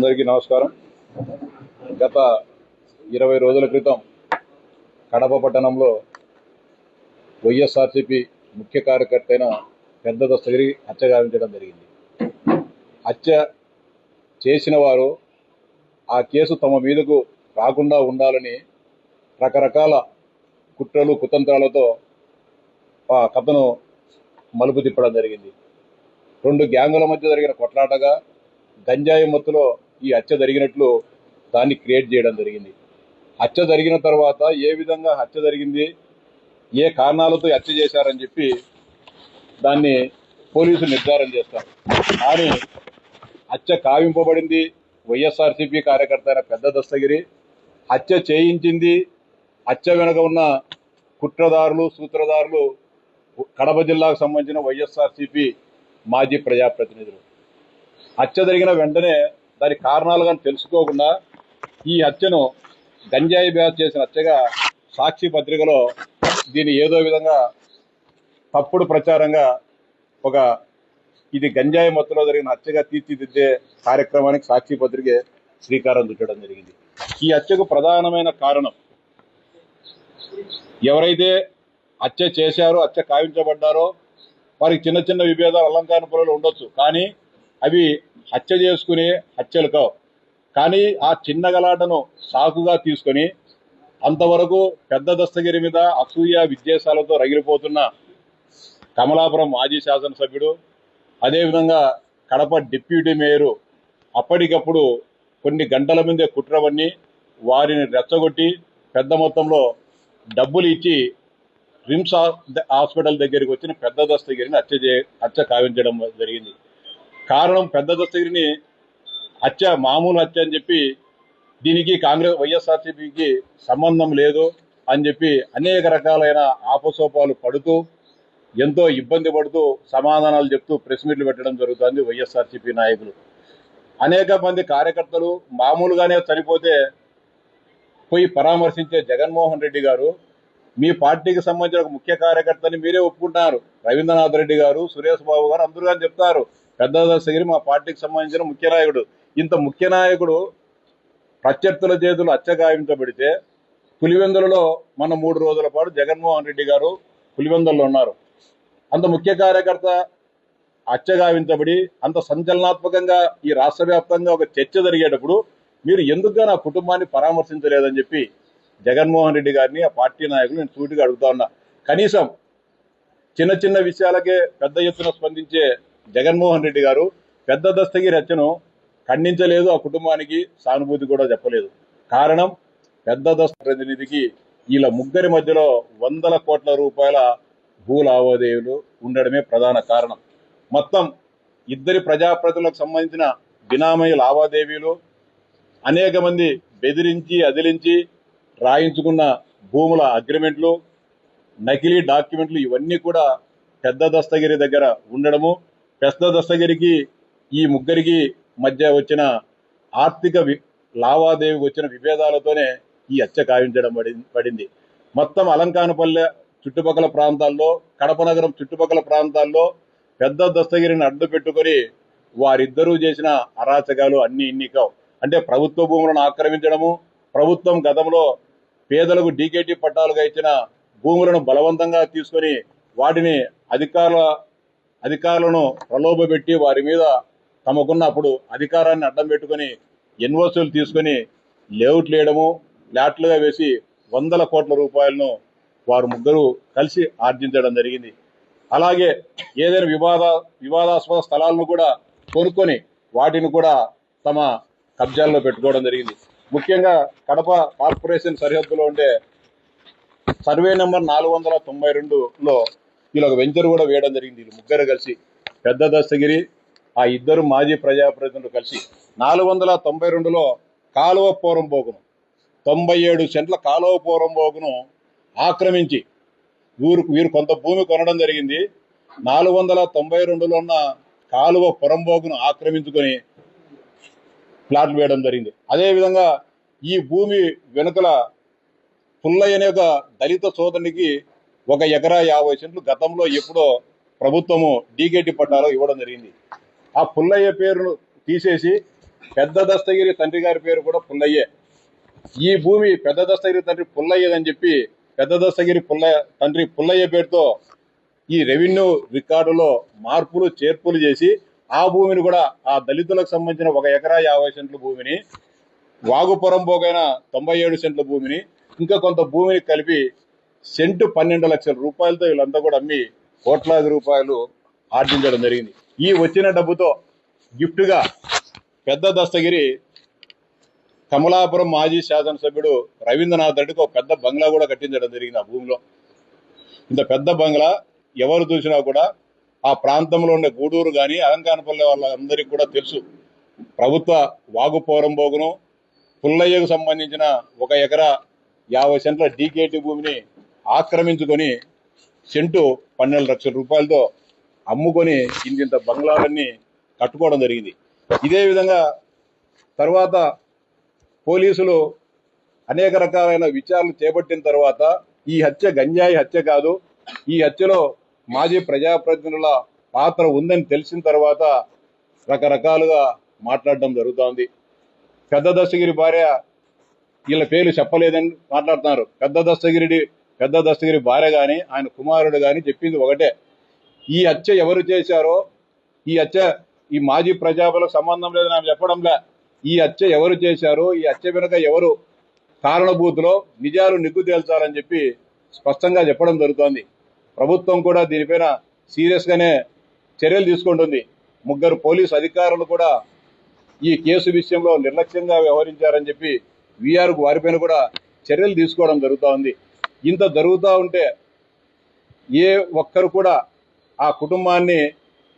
అందరికీ నమస్కారం. గత 20 రోజుల క్రితం కడప పట్టణంలో వైఎస్ఆర్సీపీ ముఖ్య కార్యకర్త అయిన పెద్ద దస్తగిరి హత్య గావించడం జరిగింది. హత్య చేసిన వారు ఆ కేసు తమ మీదకు రాకుండా ఉండాలని రకరకాల కుట్రలు కుతంత్రాలతో ఆ కథను మలుపు తిప్పడం జరిగింది. 2 గ్యాంగుల మధ్య జరిగిన కొట్లాటగా గంజాయి మత్తులో ఈ హత్య జరిగినట్లు దాన్ని క్రియేట్ చేయడం జరిగింది. హత్య జరిగిన తర్వాత ఏ విధంగా హత్య జరిగింది, ఏ కారణాలతో హత్య చేశారని చెప్పి దాన్ని పోలీసులు నిర్ధారణ చేస్తారు. కానీ హత్య కావింపబడింది వైఎస్ఆర్సీపీ కార్యకర్త అయిన పెద్ద దస్తగిరి. హత్య చేయించింది, హత్య వెనుక ఉన్న కుట్రదారులు సూత్రధారులు కడప జిల్లాకు సంబంధించిన వైఎస్ఆర్సీపీ మాజీ ప్రజాప్రతినిధులు. హత్య జరిగిన వెంటనే దాని కారణాలు కానీ తెలుసుకోకుండా ఈ హత్యను గంజాయి బ్యాచ్ చేసిన హత్యగా సాక్షి పత్రికలో దీన్ని ఏదో విధంగా తప్పుడు ప్రచారంగా ఇది గంజాయి మత్తులో జరిగిన హత్యగా తీర్చిదిద్దే కార్యక్రమానికి సాక్షి పత్రిక శ్రీకారం చుట్టడం జరిగింది. ఈ హత్యకు ప్రధానమైన కారణం ఎవరైతే హత్య చేశారో, హత్య కావించబడ్డారో వారికి చిన్న చిన్న విభేదాలు అలంకారపురంలో ఉండొచ్చు, కానీ అవి హత్య చేసుకునే హత్యలు కావు. కానీ ఆ చిన్న గలాటను సాకుగా తీసుకొని అంతవరకు పెద్ద దస్తగిరి మీద అసూయ విద్వేషాలతో రగిలిపోతున్న కమలాపురం మాజీ శాసనసభ్యుడు, అదేవిధంగా కడప డిప్యూటీ మేయరు అప్పటికప్పుడు కొన్ని గంటల ముందే కుట్రవన్నీ వారిని రెచ్చగొట్టి పెద్ద మొత్తంలో డబ్బులు ఇచ్చి రిమ్స్ హాస్పిటల్ దగ్గరికి వచ్చిన పెద్ద దస్తగిరిని హత్య కావించడం జరిగింది. కారణం పెద్ద దస్తగిరిని మామూలు హత్య అని చెప్పి దీనికి వైఎస్ఆర్సీపీకి సంబంధం లేదు అని చెప్పి అనేక రకాలైన ఆపసోపాలు పడుతూ ఎంతో ఇబ్బంది పడుతూ సమాధానాలు చెప్తూ ప్రెస్ మీట్లు పెట్టడం జరుగుతుంది వైఎస్ఆర్సీపీ నాయకులు. అనేక మంది కార్యకర్తలు మామూలుగానే చనిపోతే పోయి పరామర్శించే జగన్మోహన్ రెడ్డి గారు మీ పార్టీకి సంబంధించిన ఒక ముఖ్య కార్యకర్తని మీరే ఒప్పుకుంటున్నారు. రవీంద్రనాథ్ రెడ్డి గారు, సురేష్ బాబు గారు అందరూ కానీ చెప్తారు పెద్ద దస్తగిరి మా పార్టీకి సంబంధించిన ముఖ్య నాయకుడు. ఇంత ముఖ్య నాయకుడు ప్రత్యర్థుల చేతులు హత్య గావించబడితే పులివెందులలో మన 3 రోజుల పాటు జగన్మోహన్ రెడ్డి గారు పులివెందుల్లో ఉన్నారు. అంత ముఖ్య కార్యకర్త హత్య గావించబడి అంత సంచలనాత్మకంగా ఈ రాష్ట్ర వ్యాప్తంగా ఒక చర్చ జరిగేటప్పుడు మీరు ఎందుకుగా నా కుటుంబాన్ని పరామర్శించలేదని చెప్పి జగన్మోహన్ రెడ్డి గారిని ఆ పార్టీ నాయకులు నేను సూటిగా అడుగుతా ఉన్నా. కనీసం చిన్న చిన్న విషయాలకే పెద్ద ఎత్తున స్పందించే జగన్మోహన్ రెడ్డి గారు పెద్ద దస్తగిరి హత్యను ఖండించలేదు, ఆ కుటుంబానికి సానుభూతి కూడా చెప్పలేదు. కారణం పెద్ద దస్తగిరి ప్రతినిధికి వీళ్ళ ముగ్గురి మధ్యలో వందల కోట్ల రూపాయల భూ లావాదేవీలు ఉండడమే ప్రధాన కారణం. మొత్తం ఇద్దరి ప్రజాప్రతినిధులకు సంబంధించిన బినామీ లావాదేవీలు, అనేక మంది బెదిరించి అదిలించి రాయించుకున్న భూముల అగ్రిమెంట్లు, నకిలీ డాక్యుమెంట్లు ఇవన్నీ కూడా పెద్ద దస్తగిరి దగ్గర ఉండడము, పెద్ద దస్తగిరికి ఈ ముగ్గురికి మధ్య వచ్చిన ఆర్థిక లావాదేవీ వచ్చిన విభేదాలతోనే ఈ హత్య కావించడం పడింది. మొత్తం అలంకానపల్లె చుట్టుపక్కల ప్రాంతాల్లో, కడప నగరం చుట్టుపక్కల ప్రాంతాల్లో పెద్ద దస్తగిరిని అడ్డు పెట్టుకొని వారిద్దరూ చేసిన అరాచకాలు అన్ని ఇన్ని కావు. అంటే ప్రభుత్వ భూములను ఆక్రమించడము, ప్రభుత్వం గతంలో పేదలకు డీకేటీ పట్టాలుగా ఇచ్చిన భూములను బలవంతంగా తీసుకొని వాటిని అధికారులను ప్రలోభపెట్టి వారి మీద తమకున్న అప్పుడు అధికారాన్ని అడ్డం పెట్టుకొని ఎన్ఓసీలు తీసుకొని లేఅవుట్లు వేయడము, ఫ్లాట్లుగా వేసి వందల కోట్ల రూపాయలను వారు ముగ్గురు కలిసి ఆర్జించడం జరిగింది. అలాగే ఏదైనా వివాదాస్పద స్థలాలను కూడా కొనుక్కొని వాటిని కూడా తమ కబ్జాల్లో పెట్టుకోవడం జరిగింది. ముఖ్యంగా కడప కార్పొరేషన్ సరిహద్దులో ఉండే సర్వే నెంబర్ 492లో వీళ్ళు ఒక వెంచర్ కూడా వేయడం జరిగింది. వీళ్ళు ముగ్గురు కలిసి, పెద్ద దస్తగిరి ఆ ఇద్దరు మాజీ ప్రజాప్రతినిధులు కలిసి 492లో కాలువ పోరంబోకును 97 సెంట్ల కాలువ పోరంబోకును ఆక్రమించి వీరు కొంత భూమి కొనడం జరిగింది. 492లో ఉన్న కాలువ పొరంబోకును ఆక్రమించుకొని ప్లాట్లు వేయడం జరిగింది. అదేవిధంగా ఈ భూమి వెనుకల పుల్లయ్య అనే ఒక దళిత సోదరునికి 1 ఎకరా 50 సెంట్లు గతంలో ఎప్పుడో ప్రభుత్వము డీకేటీ పట్టాలో ఇవ్వడం జరిగింది. ఆ పుల్లయ్య పేరును తీసేసి పెద్ద దస్తగిరి తండ్రి గారి పేరు కూడా పుల్లయ్యే. ఈ భూమి పెద్ద దస్తగిరి తండ్రి పుల్లయ్యదని చెప్పి పెద్ద దస్తగిరి తండ్రి పుల్లయ్య పేరుతో ఈ రెవెన్యూ రికార్డులో మార్పులు చేర్పులు చేసి ఆ భూమిని కూడా ఆ దళితులకు సంబంధించిన 1 ఎకరా 50 సెంట్ల భూమిని, వాగుపురం పోగైన 97 సెంట్ల భూమిని, ఇంకా కొంత భూమిని కలిపి సెంటు 12 లక్షల రూపాయలతో వీళ్ళంతా కూడా అమ్మి కోట్లాది రూపాయలు ఆర్జించడం జరిగింది. ఈ వచ్చిన డబ్బుతో గిఫ్ట్ గా పెద్ద దస్తగిరి కమలాపురం మాజీ శాసనసభ్యుడు రవీంద్రనాథ్ రెడ్డికి ఒక పెద్ద బంగ్లా కూడా కట్టించడం జరిగింది ఆ భూమిలో. ఇంత పెద్ద బంగ్లా ఎవరు చూసినా కూడా ఆ ప్రాంతంలో ఉండే గూడూరు కానీ అలంకానపల్లి వాళ్ళందరికీ కూడా తెలుసు. ప్రభుత్వ వాగుపోరం బోగును పుల్లయ్యకు సంబంధించిన 1 ఎకరా 50 సెంట్ల డీకేటీ భూమిని ఆక్రమించుకొని సెంటు 12 లక్షల రూపాయలతో అమ్ముకొని ఇంత బంగ్లాలన్నీ కట్టుకోవడం జరిగింది. ఇదే విధంగా తర్వాత పోలీసులు అనేక రకాలైన విచారణలు చేపట్టిన తర్వాత ఈ హత్య గంజాయి హత్య కాదు, ఈ హత్యలో మాజీ ప్రజాప్రతినిధుల పాత్ర ఉందని తెలిసిన తర్వాత రకరకాలుగా మాట్లాడడం జరుగుతోంది. పెద్ద దస్తగిరి భార్య వీళ్ళ పేర్లు చెప్పలేదని మాట్లాడుతున్నారు. పెద్ద దస్తగిరి భార్య కానీ ఆయన కుమారుడు కానీ చెప్పింది ఒకటే, ఈ హత్య ఎవరు చేశారో, ఈ మాజీ ప్రజాపలకు సంబంధం లేదని ఆమె చెప్పడంలే. ఈ హత్య ఎవరు చేశారో, ఈ హత్య వెనుక ఎవరు కారణభూతులో నిజాలు నిగ్గు తేల్చాలని చెప్పి స్పష్టంగా చెప్పడం జరుగుతోంది. ప్రభుత్వం కూడా దీనిపైన సీరియస్ గానే చర్యలు తీసుకుంటుంది. 3 పోలీసు అధికారులు కూడా ఈ కేసు విషయంలో నిర్లక్ష్యంగా వ్యవహరించారని చెప్పి వారిపైన కూడా చర్యలు తీసుకోవడం జరుగుతూ ఉంది. ఇంత జరుగుతూ ఉంటే ఏ ఒక్కరు కూడా ఆ కుటుంబాన్ని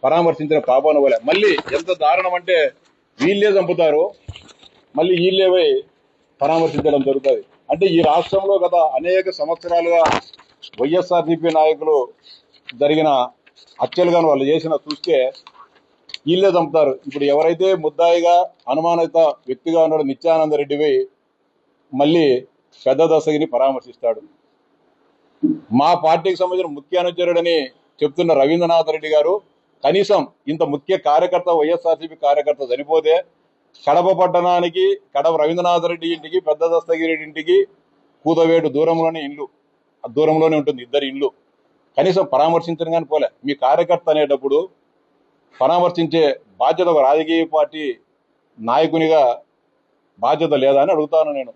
పరామర్శించిన పాపాన వలె. మళ్ళీ ఎంత దారుణం అంటే వీళ్ళే చంపుతారు, మళ్ళీ వీళ్ళే పోయి పరామర్శించడం జరుగుతుంది. అంటే ఈ రాష్ట్రంలో గత అనేక సంవత్సరాలుగా వైఎస్ఆర్సీపీ నాయకులు జరిగిన హత్యలుగాను వాళ్ళు చేసిన చూస్తే వీళ్ళే చంపుతారు. ఇప్పుడు ఎవరైతే ముద్దాయిగా అనుమానిత వ్యక్తిగా ఉన్నాడు నిత్యానంద రెడ్డివి మళ్ళీ పెద్ద దస్తగిరిని పరామర్శిస్తాడు. మా పార్టీకి సంబంధించిన ముఖ్య అనుచరుడని చెప్తున్న రవీంద్రనాథ్ రెడ్డి గారు కనీసం ఇంత ముఖ్య కార్యకర్త వైఎస్ఆర్సీపీ కార్యకర్త చనిపోతే కడప పట్టణానికి కడప రవీంద్రనాథ్ రెడ్డి ఇంటికి పెద్ద దస్తగిరి ఇంటికి కూతవేటు దూరంలోనే ఉంటుంది, 2 ఇళ్ళు. కనీసం పరామర్శించడం కానీ పోలే. మీ కార్యకర్త అనేటప్పుడు పరామర్శించే బాధ్యత ఒక రాజకీయ పార్టీ నాయకునిగా బాధ్యత లేదా అని అడుగుతాను నేను.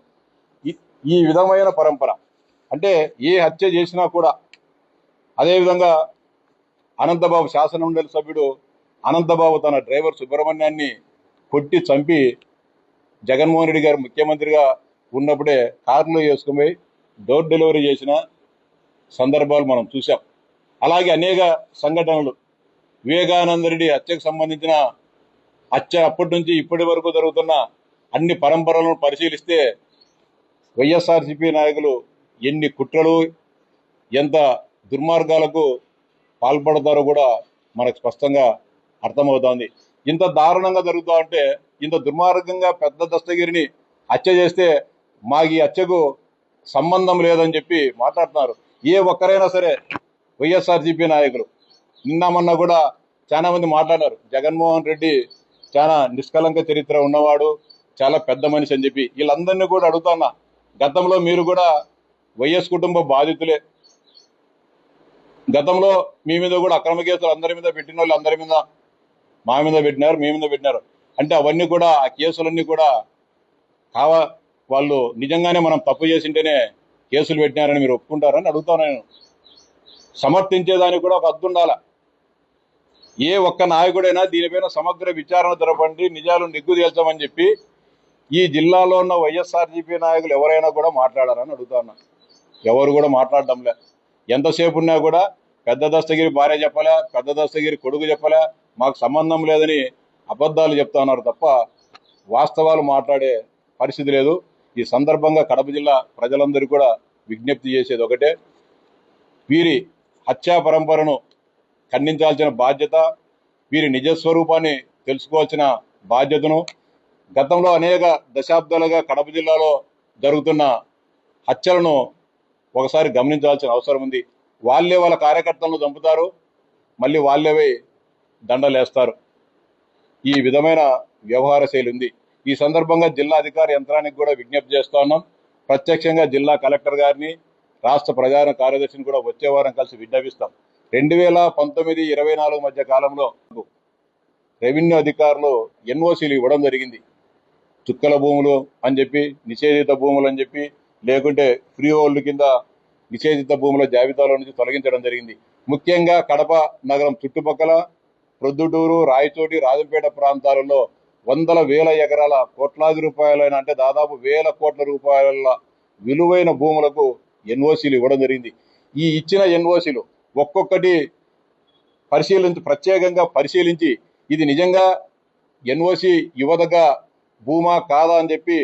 ఈ విధమైన పరంపర అంటే ఏ హత్య చేసినా కూడా, అదేవిధంగా అనంతబాబు శాసనమండలి సభ్యుడు అనంతబాబు తన డ్రైవర్ సుబ్రహ్మణ్యాన్ని కొట్టి చంపి జగన్మోహన్ రెడ్డి గారు ముఖ్యమంత్రిగా ఉన్నప్పుడే కారులో వేసుకుపోయి డోర్ డెలివరీ చేసిన సందర్భాలు మనం చూసాం. అలాగే అనేక సంఘటనలు వివేకానంద రెడ్డి హత్యకు సంబంధించిన హత్య అప్పటి నుంచి ఇప్పటి వరకు జరుగుతున్న అన్ని పరంపరలను పరిశీలిస్తే వైఎస్ఆర్సీపీ నాయకులు ఎన్ని కుట్రలు ఎంత దుర్మార్గాలకు పాల్పడతారో కూడా మనకు స్పష్టంగా అర్థమవుతోంది. ఇంత దారుణంగా జరుగుతూ ఉంటే, ఇంత దుర్మార్గంగా పెద్ద దస్తగిరిని హత్య చేస్తే మాకు ఈ హత్యకు సంబంధం లేదని చెప్పి మాట్లాడుతున్నారు. ఏ ఒక్కరైనా సరే వైఎస్ఆర్సీపీ నాయకులు నిన్న మొన్న కూడా చాలా మంది మాట్లాడారు, జగన్మోహన్ రెడ్డి చాలా నిష్కలంక చరిత్ర ఉన్నవాడు, చాలా పెద్ద మనిషి అని చెప్పి. వీళ్ళందరినీ కూడా అడుగుతున్నా, గతంలో మీరు కూడా వైఎస్ కుటుంబ బాధితులే. గతంలో మీ మీద కూడా అక్రమ కేసులు అందరి మీద పెట్టిన వాళ్ళు అందరి మీద, మా మీద పెట్టినారు, మీ మీద పెట్టినారు. అంటే అవన్నీ కూడా ఆ కేసులన్నీ కూడా వాళ్ళు నిజంగానే మనం తప్పు చేసింటేనే కేసులు పెట్టినారని మీరు ఒప్పుకుంటారని అడుగుతాను నేను. సమర్థించేదానికి కూడా ఒక హద్దు ఉండాల. ఏ ఒక్క నాయకుడైనా దీనిపైన సమగ్ర విచారణ జరపండి, నిజాలు నిగ్గు తేల్చమని చెప్పి ఈ జిల్లాలో ఉన్న వైఎస్ఆర్సీపీ నాయకులు ఎవరైనా కూడా మాట్లాడారని అడుగుతున్నా. ఎవరు కూడా మాట్లాడడంలే. ఎంతసేపు ఉన్నా కూడా పెద్ద దస్తగిరి భార్య చెప్పలే, పెద్ద దస్తగిరి కొడుకు చెప్పలే, మాకు సంబంధం లేదని అబద్ధాలు చెప్తా ఉన్నారు తప్ప వాస్తవాలు మాట్లాడే పరిస్థితి లేదు. ఈ సందర్భంగా కడప జిల్లా ప్రజలందరూ కూడా విజ్ఞప్తి చేసేది ఒకటే, వీరి హత్యా పరంపరను ఖండించాల్సిన బాధ్యత, వీరి నిజస్వరూపాన్ని తెలుసుకోవాల్సిన బాధ్యతను, గతంలో అనేక దశాబ్దాలుగా కడప జిల్లాలో జరుగుతున్న హత్యలను ఒకసారి గమనించాల్సిన అవసరం ఉంది. వాళ్ళే వాళ్ళ కార్యకర్తలను చంపుతారు, మళ్ళీ వాళ్ళే దండలేస్తారు. ఈ విధమైన వ్యవహార శైలి ఉంది. ఈ సందర్భంగా జిల్లా అధికార యంత్రానికి కూడా విజ్ఞప్తి చేస్తా ఉన్నాం. ప్రత్యక్షంగా జిల్లా కలెక్టర్ గారిని, రాష్ట్ర ప్రధాన కార్యదర్శిని కూడా వచ్చే వారం కలిసి విజ్ఞాపిస్తాం. 2019-24 మధ్య కాలంలో రెవెన్యూ అధికారులు ఎన్ఓసీలు ఇవ్వడం జరిగింది. చుక్కల భూములు అని చెప్పి, నిషేధిత భూములు అని చెప్పి, లేకుంటే ఫ్రీ హోల్డ్ కింద నిషేధిత భూముల జాబితాలో నుంచి తొలగించడం జరిగింది. ముఖ్యంగా కడప నగరం చుట్టుపక్కల ప్రొద్దుటూరు, రాయచోటి, రాజంపేట ప్రాంతాలలో వందల వేల ఎకరాల కోట్లాది రూపాయలైన, అంటే దాదాపు వేల కోట్ల రూపాయల విలువైన భూములకు ఎన్ఓసీలు ఇవ్వడం జరిగింది. ఈ ఇచ్చిన ఎన్ఓసీలు ఒక్కొక్కటి ప్రత్యేకంగా పరిశీలించి ఇది నిజంగా ఎన్ఓసి ఇవ్వదగ్గ భూమా కాదా అని చెప్పి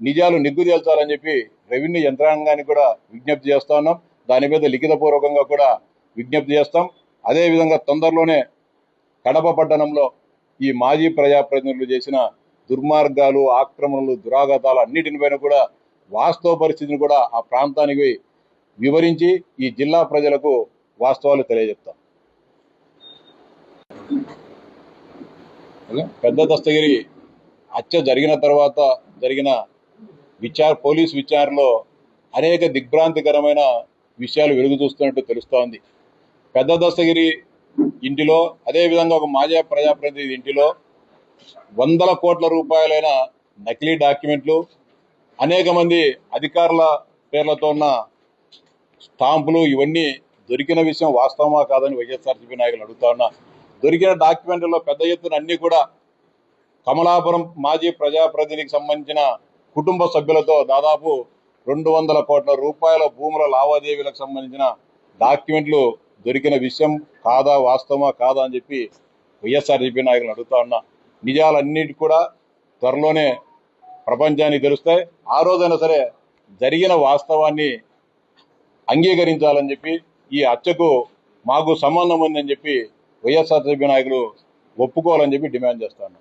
నిజాలు నిగ్గు తేల్చాలని చెప్పి రెవెన్యూ యంత్రాంగానికి కూడా విజ్ఞప్తి చేస్తా ఉన్నాం. దాని మీద లిఖితపూర్వకంగా కూడా విజ్ఞప్తి చేస్తాం. అదేవిధంగా తొందరలోనే కడప పట్టణంలో ఈ మాజీ ప్రజాప్రతినిధులు చేసిన దుర్మార్గాలు, ఆక్రమణలు, దురాఘాతాలు అన్నిటిపైన కూడా వాస్తవ పరిస్థితిని కూడా ఆ ప్రాంతానికి వివరించి ఈ జిల్లా ప్రజలకు వాస్తవాలు తెలియజెప్తాం. పెద్ద దస్తగిరి హత్య జరిగిన తర్వాత జరిగిన పోలీస్ విచారణలో అనేక దిగ్భ్రాంతికరమైన విషయాలు వెలుగు చూస్తున్నట్టు తెలుస్తోంది. పెద్ద దస్తగిరి ఇంటిలో, అదేవిధంగా ఒక మాజీ ప్రజాప్రతినిధి ఇంటిలో వందల కోట్ల రూపాయలైన నకిలీ డాక్యుమెంట్లు, అనేక మంది అధికారుల పేర్లతో ఉన్న స్టాంపులు, ఇవన్నీ దొరికిన విషయం వాస్తవమా కాదని వైఎస్ఆర్సీపీ నాయకులు అడుగుతా ఉన్నా. దొరికిన డాక్యుమెంట్లలో పెద్ద ఎత్తున అన్ని కూడా కమలాపురం మాజీ ప్రజాప్రతినిధికి సంబంధించిన కుటుంబ సభ్యులతో దాదాపు 200 కోట్ల రూపాయల భూముల లావాదేవీలకు సంబంధించిన డాక్యుమెంట్లు దొరికిన విషయం కాదా, వాస్తవమా కాదా అని చెప్పి వైఎస్ఆర్సీపీ నాయకులు అడుగుతా ఉన్నా. నిజాలన్నిటి కూడా త్వరలోనే ప్రపంచానికి తెలుస్తాయి. ఆ రోజైనా సరే జరిగిన వాస్తవాన్ని అంగీకరించాలని చెప్పి, ఈ హత్యకు మాకు సంబంధం ఉందని చెప్పి వైఎస్ఆర్సీపీ నాయకులు ఒప్పుకోవాలని చెప్పి డిమాండ్ చేస్తాను.